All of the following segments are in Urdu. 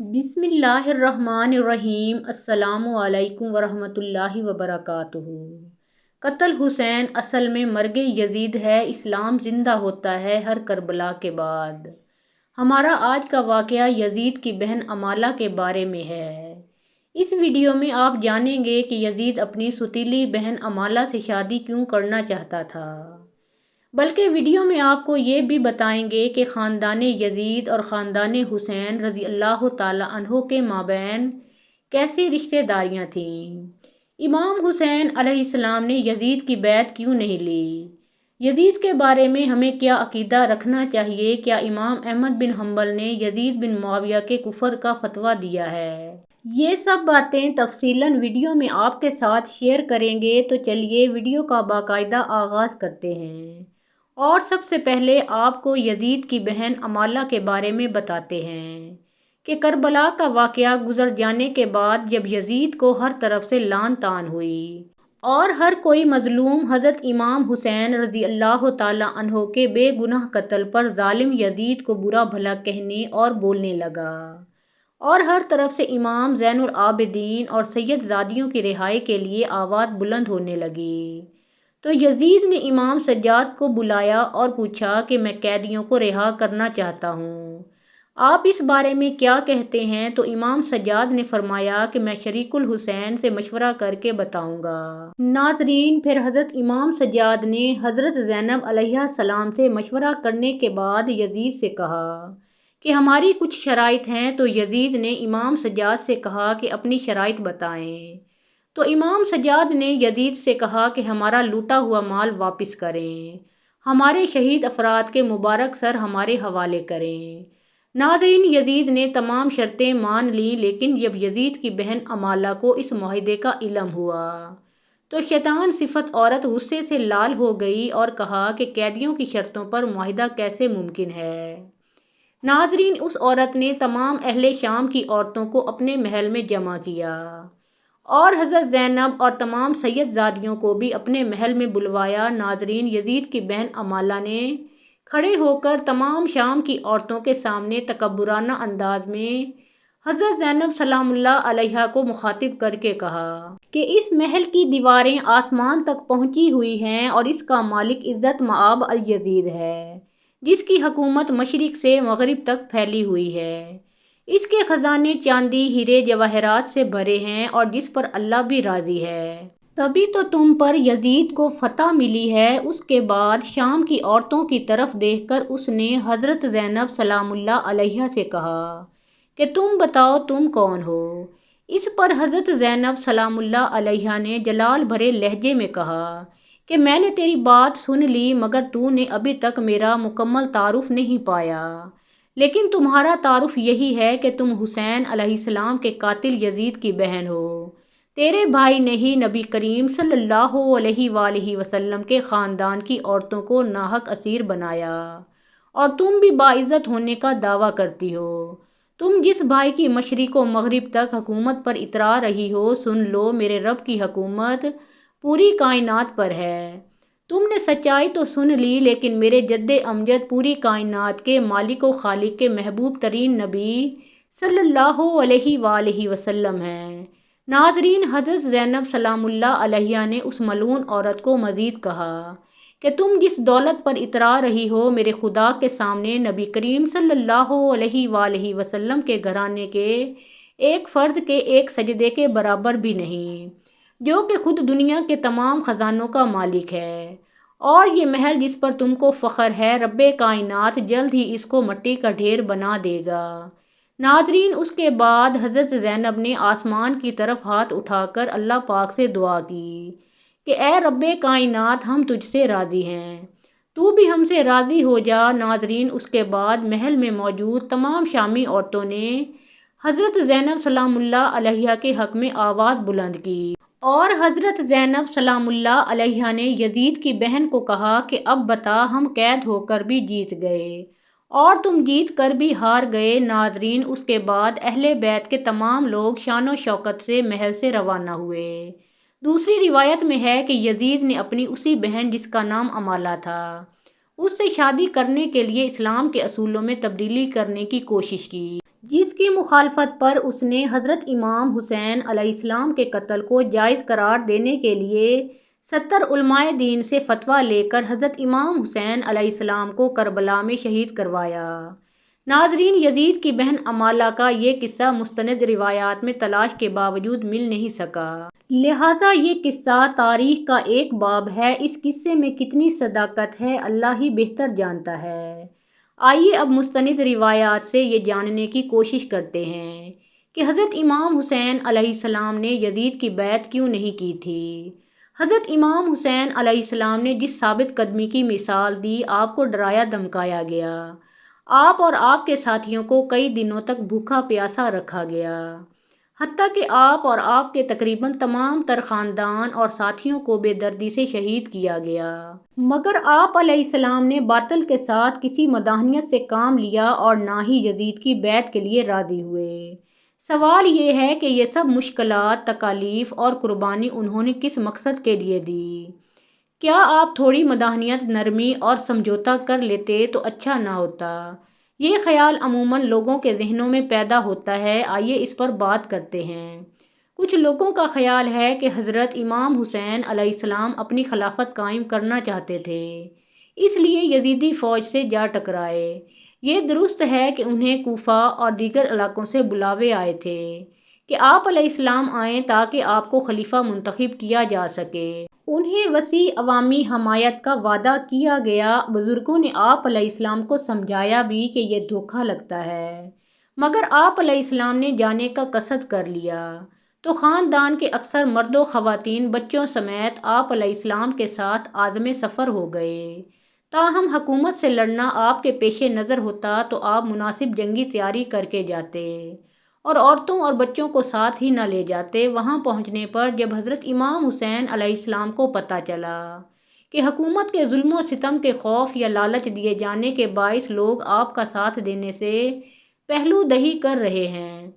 بسم اللہ الرحمن الرحیم۔ السلام علیکم ورحمۃ اللہ وبرکاتہ۔ قتل حسین اصل میں مرگ یزید ہے، اسلام زندہ ہوتا ہے ہر کربلا کے بعد۔ ہمارا آج کا واقعہ یزید کی بہن امالہ کے بارے میں ہے۔ اس ویڈیو میں آپ جانیں گے کہ یزید اپنی سوتیلی بہن امالہ سے شادی کیوں کرنا چاہتا تھا، بلکہ ویڈیو میں آپ کو یہ بھی بتائیں گے کہ خاندان یزید اور خاندان حسین رضی اللہ تعالیٰ عنہ کے مابین کیسی رشتہ داریاں تھیں۔ امام حسین علیہ السلام نے یزید کی بیعت کیوں نہیں لی؟ یزید کے بارے میں ہمیں کیا عقیدہ رکھنا چاہیے؟ کیا امام احمد بن حنبل نے یزید بن معاویہ کے کفر کا فتویٰ دیا ہے؟ یہ سب باتیں تفصیلاً ویڈیو میں آپ کے ساتھ شیئر کریں گے، تو چلیے ویڈیو کا باقاعدہ آغاز کرتے ہیں۔ اور سب سے پہلے آپ کو یزید کی بہن امالہ کے بارے میں بتاتے ہیں کہ کربلا کا واقعہ گزر جانے کے بعد جب یزید کو ہر طرف سے لعن طعن ہوئی اور ہر کوئی مظلوم حضرت امام حسین رضی اللہ تعالیٰ عنہ کے بے گناہ قتل پر ظالم یزید کو برا بھلا کہنے اور بولنے لگا، اور ہر طرف سے امام زین العابدین اور سید زادیوں کی رہائی کے لیے آواز بلند ہونے لگی، تو یزید نے امام سجاد کو بلایا اور پوچھا کہ میں قیدیوں کو رہا کرنا چاہتا ہوں، آپ اس بارے میں کیا کہتے ہیں؟ تو امام سجاد نے فرمایا کہ میں شریک الحسین سے مشورہ کر کے بتاؤں گا۔ ناظرین، پھر حضرت امام سجاد نے حضرت زینب علیہ السلام سے مشورہ کرنے کے بعد یزید سے کہا کہ ہماری کچھ شرائط ہیں، تو یزید نے امام سجاد سے کہا کہ اپنی شرائط بتائیں۔ تو امام سجاد نے یزید سے کہا کہ ہمارا لوٹا ہوا مال واپس کریں، ہمارے شہید افراد کے مبارک سر ہمارے حوالے کریں۔ ناظرین، یزید نے تمام شرطیں مان لیں، لیکن جب یزید کی بہن امالہ کو اس معاہدے کا علم ہوا تو شیطان صفت عورت غصے سے لال ہو گئی اور کہا کہ قیدیوں کی شرطوں پر معاہدہ کیسے ممکن ہے؟ ناظرین، اس عورت نے تمام اہل شام کی عورتوں کو اپنے محل میں جمع کیا اور حضرت زینب اور تمام سید زادیوں کو بھی اپنے محل میں بلوایا۔ ناظرین، یزید کی بہن امالہ نے کھڑے ہو کر تمام شام کی عورتوں کے سامنے تکبرانہ انداز میں حضرت زینب سلام اللہ علیہا کو مخاطب کر کے کہا کہ اس محل کی دیواریں آسمان تک پہنچی ہوئی ہیں اور اس کا مالک عزت مآب الیزید ہے، جس کی حکومت مشرق سے مغرب تک پھیلی ہوئی ہے، اس کے خزانے چاندی ہیرے جواہرات سے بھرے ہیں اور جس پر اللہ بھی راضی ہے۔ تبھی تو تم پر یزید کو فتح ملی ہے۔ اس کے بعد شام کی عورتوں کی طرف دیکھ کر اس نے حضرت زینب سلام اللہ علیہا سے کہا کہ تم بتاؤ تم کون ہو؟ اس پر حضرت زینب سلام اللہ علیہا نے جلال بھرے لہجے میں کہا کہ میں نے تیری بات سن لی، مگر تو نے ابھی تک میرا مکمل تعارف نہیں پایا، لیکن تمہارا تعارف یہی ہے کہ تم حسین علیہ السلام کے قاتل یزید کی بہن ہو، تیرے بھائی نے ہی نبی کریم صلی اللہ علیہ وآلہ وسلم کے خاندان کی عورتوں کو ناحق اسیر بنایا، اور تم بھی باعزت ہونے کا دعویٰ کرتی ہو۔ تم جس بھائی کی مشرق و مغرب تک حکومت پر اترا رہی ہو، سن لو، میرے رب کی حکومت پوری کائنات پر ہے۔ تم نے سچائی تو سن لی، لیکن میرے جد امجد پوری کائنات کے مالک و خالق کے محبوب ترین نبی صلی اللہ علیہ وآلہ وسلم ہیں۔ ناظرین، حضرت زینب سلام اللہ علیہا نے اس ملعون عورت کو مزید کہا کہ تم جس دولت پر اترا رہی ہو، میرے خدا کے سامنے نبی کریم صلی اللہ علیہ وآلہ وسلم کے گھرانے کے ایک فرد کے ایک سجدے کے برابر بھی نہیں، جو کہ خود دنیا کے تمام خزانوں کا مالک ہے، اور یہ محل جس پر تم کو فخر ہے، رب کائنات جلد ہی اس کو مٹی کا ڈھیر بنا دے گا۔ ناظرین، اس کے بعد حضرت زینب نے آسمان کی طرف ہاتھ اٹھا کر اللہ پاک سے دعا کی کہ اے رب کائنات، ہم تجھ سے راضی ہیں، تو بھی ہم سے راضی ہو جا۔ ناظرین، اس کے بعد محل میں موجود تمام شامی عورتوں نے حضرت زینب سلام اللہ علیہا کے حق میں آواز بلند کی، اور حضرت زینب سلام اللہ علیہا نے یزید کی بہن کو کہا کہ اب بتا، ہم قید ہو کر بھی جیت گئے اور تم جیت کر بھی ہار گئے۔ ناظرین، اس کے بعد اہل بیت کے تمام لوگ شان و شوکت سے محل سے روانہ ہوئے۔ دوسری روایت میں ہے کہ یزید نے اپنی اسی بہن جس کا نام امالہ تھا، اس سے شادی کرنے کے لیے اسلام کے اصولوں میں تبدیلی کرنے کی کوشش کی۔ جس کی مخالفت پر اس نے حضرت امام حسین علیہ السلام کے قتل کو جائز قرار دینے کے لیے 70 علماء دین سے فتویٰ لے کر حضرت امام حسین علیہ السلام کو کربلا میں شہید کروایا۔ ناظرین، یزید کی بہن امالہ کا یہ قصہ مستند روایات میں تلاش کے باوجود مل نہیں سکا، لہٰذا یہ قصہ تاریخ کا ایک باب ہے۔ اس قصے میں کتنی صداقت ہے اللہ ہی بہتر جانتا ہے۔ آئیے اب مستند روایات سے یہ جاننے کی کوشش کرتے ہیں کہ حضرت امام حسین علیہ السلام نے یزید کی بیعت کیوں نہیں کی تھی۔ حضرت امام حسین علیہ السلام نے جس ثابت قدمی کی مثال دی، آپ کو ڈرایا دھمکایا گیا، آپ اور آپ کے ساتھیوں کو کئی دنوں تک بھوکا پیاسا رکھا گیا، حتیٰ کہ آپ اور آپ کے تقریباً تمام تر خاندان اور ساتھیوں کو بے دردی سے شہید کیا گیا، مگر آپ علیہ السلام نے باطل کے ساتھ کسی مداحنت سے کام لیا اور نہ ہی یزید کی بیعت کے لیے راضی ہوئے۔ سوال یہ ہے کہ یہ سب مشکلات، تکالیف اور قربانی انہوں نے کس مقصد کے لیے دی؟ کیا آپ تھوڑی مداحنت، نرمی اور سمجھوتا کر لیتے تو اچھا نہ ہوتا؟ یہ خیال عموماً لوگوں کے ذہنوں میں پیدا ہوتا ہے۔ آئیے اس پر بات کرتے ہیں۔ کچھ لوگوں کا خیال ہے کہ حضرت امام حسین علیہ السلام اپنی خلافت قائم کرنا چاہتے تھے، اس لیے یزیدی فوج سے جا ٹکرائے۔ یہ درست ہے کہ انہیں کوفہ اور دیگر علاقوں سے بلاوے آئے تھے کہ آپ علیہ السلام آئیں تاکہ آپ کو خلیفہ منتخب کیا جا سکے۔ انہیں وسیع عوامی حمایت کا وعدہ کیا گیا۔ بزرگوں نے آپ علیہ السلام کو سمجھایا بھی کہ یہ دھوکہ لگتا ہے، مگر آپ علیہ السلام نے جانے کا قصد کر لیا، تو خاندان کے اکثر مرد و خواتین بچوں سمیت آپ علیہ السلام کے ساتھ عازم سفر ہو گئے۔ تاہم حکومت سے لڑنا آپ کے پیش نظر ہوتا تو آپ مناسب جنگی تیاری کر کے جاتے اور عورتوں اور بچوں کو ساتھ ہی نہ لے جاتے۔ وہاں پہنچنے پر جب حضرت امام حسین علیہ السلام کو پتہ چلا کہ حکومت کے ظلم و ستم کے خوف یا لالچ دیے جانے کے باعث لوگ آپ کا ساتھ دینے سے پہلو دہی کر رہے ہیں،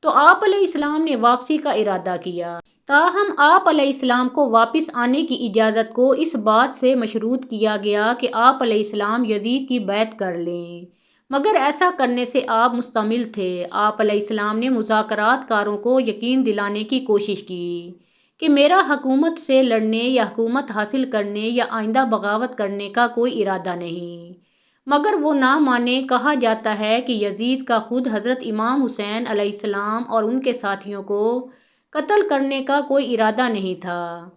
تو آپ علیہ السلام نے واپسی کا ارادہ کیا۔ تاہم آپ علیہ السلام کو واپس آنے کی اجازت کو اس بات سے مشروط کیا گیا کہ آپ علیہ السلام یزید کی بیعت کر لیں، مگر ایسا کرنے سے آپ مستعمل تھے۔ آپ علیہ السلام نے مذاکرات کاروں کو یقین دلانے کی کوشش کی کہ میرا حکومت سے لڑنے یا حکومت حاصل کرنے یا آئندہ بغاوت کرنے کا کوئی ارادہ نہیں، مگر وہ نہ مانے۔ کہا جاتا ہے کہ یزید کا خود حضرت امام حسین علیہ السلام اور ان کے ساتھیوں کو قتل کرنے کا کوئی ارادہ نہیں تھا،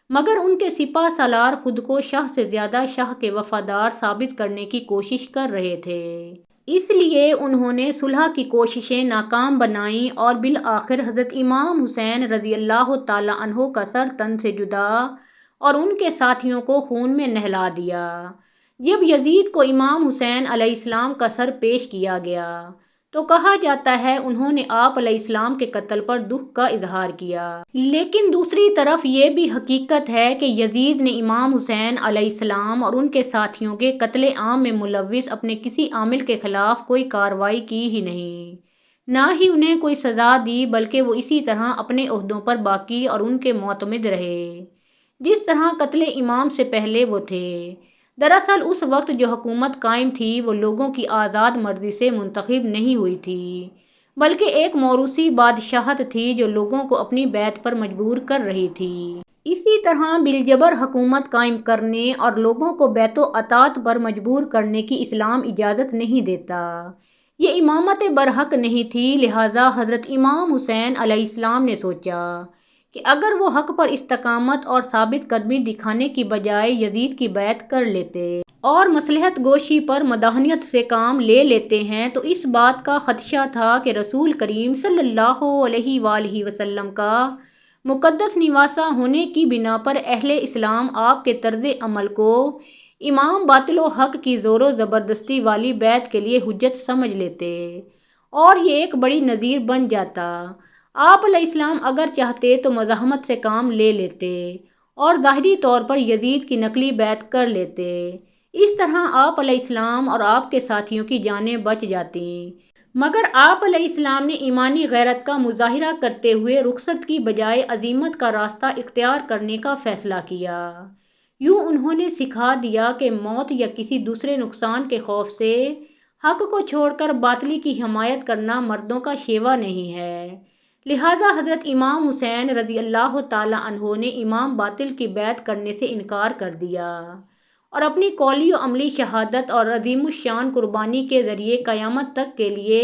مگر ان کے سپہ سالار خود کو شاہ سے زیادہ شاہ کے وفادار ثابت کرنے کی کوشش کر رہے تھے، اس لیے انہوں نے صلح کی کوششیں ناکام بنائیں اور بالآخر حضرت امام حسین رضی اللہ تعالیٰ عنہ کا سر تن سے جدا اور ان کے ساتھیوں کو خون میں نہلا دیا۔ جب یزید کو امام حسین علیہ السلام کا سر پیش کیا گیا تو کہا جاتا ہے انہوں نے آپ علیہ السلام کے قتل پر دکھ کا اظہار کیا، لیکن دوسری طرف یہ بھی حقیقت ہے کہ یزید نے امام حسین علیہ السلام اور ان کے ساتھیوں کے قتل عام میں ملوث اپنے کسی عامل کے خلاف کوئی کارروائی کی ہی نہیں، نہ ہی انہیں کوئی سزا دی، بلکہ وہ اسی طرح اپنے عہدوں پر باقی اور ان کے معتمد رہے جس طرح قتل امام سے پہلے وہ تھے۔ دراصل اس وقت جو حکومت قائم تھی وہ لوگوں کی آزاد مرضی سے منتخب نہیں ہوئی تھی، بلکہ ایک موروثی بادشاہت تھی جو لوگوں کو اپنی بیعت پر مجبور کر رہی تھی۔ اسی طرح بالجبر حکومت قائم کرنے اور لوگوں کو بیعت و اطاعت پر مجبور کرنے کی اسلام اجازت نہیں دیتا۔ یہ امامت برحق نہیں تھی، لہٰذا حضرت امام حسین علیہ السلام نے سوچا کہ اگر وہ حق پر استقامت اور ثابت قدمی دکھانے کی بجائے یزید کی بیعت کر لیتے اور مصلحت گوشی پر مداحنت سے کام لے لیتے ہیں تو اس بات کا خدشہ تھا کہ رسول کریم صلی اللہ علیہ وآلہ وسلم کا مقدس نواسہ ہونے کی بنا پر اہل اسلام آپ کے طرز عمل کو امام باطل و حق کی زور و زبردستی والی بیعت کے لیے حجت سمجھ لیتے اور یہ ایک بڑی نظیر بن جاتا۔ آپ علیہ السلام اگر چاہتے تو مزاحمت سے کام لے لیتے اور ظاہری طور پر یزید کی نقلی بیعت کر لیتے، اس طرح آپ علیہ السلام اور آپ کے ساتھیوں کی جانیں بچ جاتیں، مگر آپ علیہ السلام نے ایمانی غیرت کا مظاہرہ کرتے ہوئے رخصت کی بجائے عزیمت کا راستہ اختیار کرنے کا فیصلہ کیا۔ یوں انہوں نے سکھا دیا کہ موت یا کسی دوسرے نقصان کے خوف سے حق کو چھوڑ کر باطلی کی حمایت کرنا مردوں کا شیوا نہیں ہے۔ لہٰذا حضرت امام حسین رضی اللہ تعالیٰ عنہ نے امام باطل کی بیعت کرنے سے انکار کر دیا اور اپنی قولی و عملی شہادت اور عظیم الشان قربانی کے ذریعے قیامت تک کے لیے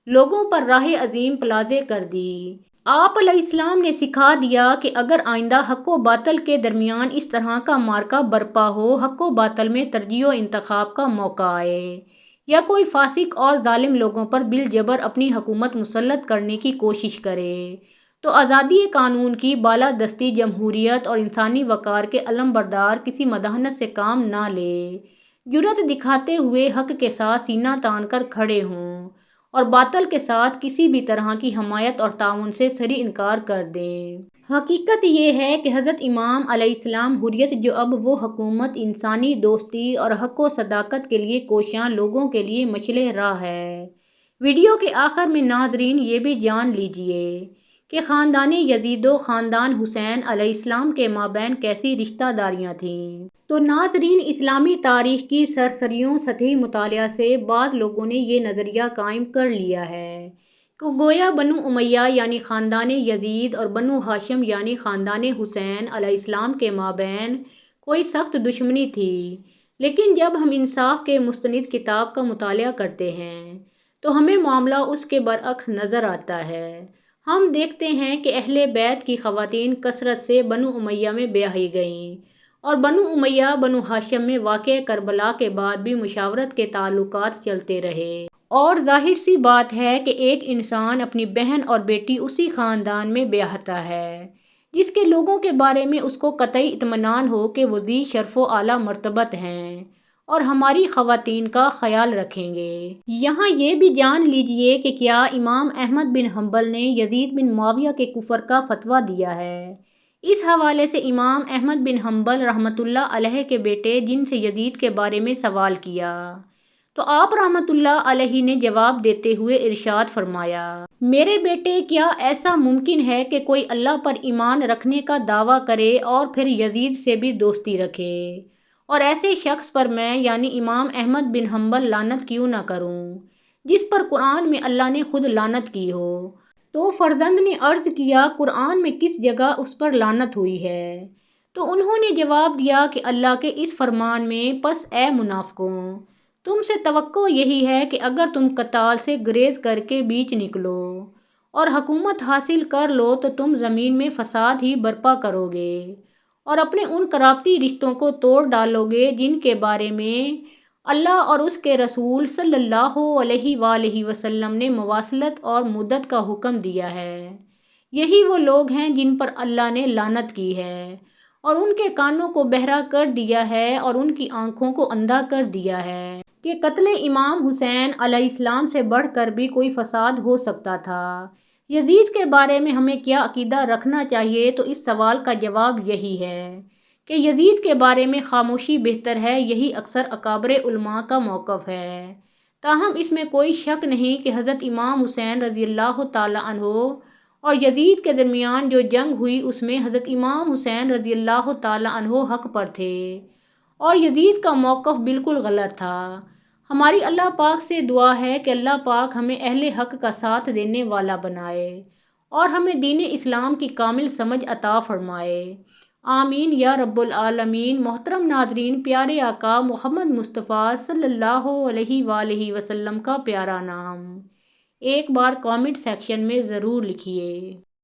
لوگوں پر راہ عظیم پلازے کر دی۔ آپ علیہ السلام نے سکھا دیا کہ اگر آئندہ حق و باطل کے درمیان اس طرح کا معرکہ برپا ہو، حق و باطل میں ترجیح و انتخاب کا موقع آئے یا کوئی فاسق اور ظالم لوگوں پر بالجبر اپنی حکومت مسلط کرنے کی کوشش کرے، تو آزادی قانون کی بالادستی، جمہوریت اور انسانی وقار کے علم بردار کسی مداحنت سے کام نہ لے، جرأت دکھاتے ہوئے حق کے ساتھ سینہ تان کر کھڑے ہوں اور باطل کے ساتھ کسی بھی طرح کی حمایت اور تعاون سے صریح انکار کر دیں۔ حقیقت یہ ہے کہ حضرت امام علیہ السلام حریت جو اب وہ حکومت، انسانی دوستی اور حق و صداقت کے لیے کوشاں لوگوں کے لیے مشعل راہ ہے۔ ویڈیو کے آخر میں ناظرین یہ بھی جان لیجئے کہ خاندان یزید و خاندان حسین علیہ السلام کے مابین کیسی رشتہ داریاں تھیں۔ تو ناظرین، اسلامی تاریخ کی سرسریوں سطحی مطالعہ سے بعض لوگوں نے یہ نظریہ قائم کر لیا ہے کہ گویا بنو امیہ یعنی خاندان یزید اور بنو ہاشم یعنی خاندان حسین علیہ السلام کے مابین کوئی سخت دشمنی تھی، لیکن جب ہم انصاف کے مستند کتاب کا مطالعہ کرتے ہیں تو ہمیں معاملہ اس کے برعکس نظر آتا ہے۔ ہم دیکھتے ہیں کہ اہل بیت کی خواتین کثرت سے بنو امیہ میں بیاہی گئیں اور بنو امیہ بنو ہاشم میں واقعہ کربلا کے بعد بھی مشاورت کے تعلقات چلتے رہے، اور ظاہر سی بات ہے کہ ایک انسان اپنی بہن اور بیٹی اسی خاندان میں بیاہتا ہے جس کے لوگوں کے بارے میں اس کو قطعی اطمینان ہو کہ وہ ذی شرف و اعلیٰ مرتبت ہیں اور ہماری خواتین کا خیال رکھیں گے۔ یہاں یہ بھی جان لیجئے کہ کیا امام احمد بن حنبل نے یزید بن معاویہ کے کفر کا فتویٰ دیا ہے؟ اس حوالے سے امام احمد بن حنبل رحمۃ اللہ علیہ کے بیٹے جن سے یزید کے بارے میں سوال کیا تو آپ رحمۃ اللہ علیہ نے جواب دیتے ہوئے ارشاد فرمایا، میرے بیٹے، کیا ایسا ممکن ہے کہ کوئی اللہ پر ایمان رکھنے کا دعویٰ کرے اور پھر یزید سے بھی دوستی رکھے، اور ایسے شخص پر میں یعنی امام احمد بن حنبل لعنت کیوں نہ کروں جس پر قرآن میں اللہ نے خود لعنت کی ہو؟ تو فرزند نے عرض کیا، قرآن میں کس جگہ اس پر لعنت ہوئی ہے؟ تو انہوں نے جواب دیا کہ اللہ کے اس فرمان میں، پس اے منافقوں، تم سے توقع یہی ہے کہ اگر تم قتال سے گریز کر کے بیچ نکلو اور حکومت حاصل کر لو تو تم زمین میں فساد ہی برپا کرو گے اور اپنے ان قرابتی رشتوں کو توڑ ڈالو گے جن کے بارے میں اللہ اور اس کے رسول صلی اللہ علیہ وآلہ وسلم نے مواصلت اور مدت کا حکم دیا ہے۔ یہی وہ لوگ ہیں جن پر اللہ نے لعنت کی ہے اور ان کے کانوں کو بہرا کر دیا ہے اور ان کی آنکھوں کو اندھا کر دیا ہے کہ قتل امام حسین علیہ السلام سے بڑھ کر بھی کوئی فساد ہو سکتا تھا۔ یزید کے بارے میں ہمیں کیا عقیدہ رکھنا چاہیے؟ تو اس سوال کا جواب یہی ہے کہ یزید کے بارے میں خاموشی بہتر ہے۔ یہی اکثر اکابر علماء کا موقف ہے۔ تاہم اس میں کوئی شک نہیں کہ حضرت امام حسین رضی اللہ تعالیٰ عنہ اور یزید کے درمیان جو جنگ ہوئی اس میں حضرت امام حسین رضی اللہ تعالیٰ عنہ حق پر تھے اور یزید کا موقف بالکل غلط تھا۔ ہماری اللہ پاک سے دعا ہے کہ اللہ پاک ہمیں اہل حق کا ساتھ دینے والا بنائے اور ہمیں دین اسلام کی کامل سمجھ عطا فرمائے، آمین یا رب العالمین۔ محترم ناظرین، پیارے آقا محمد مصطفیٰ صلی اللہ علیہ وآلہ وسلم کا پیارا نام ایک بار کامنٹ سیکشن میں ضرور لکھیے۔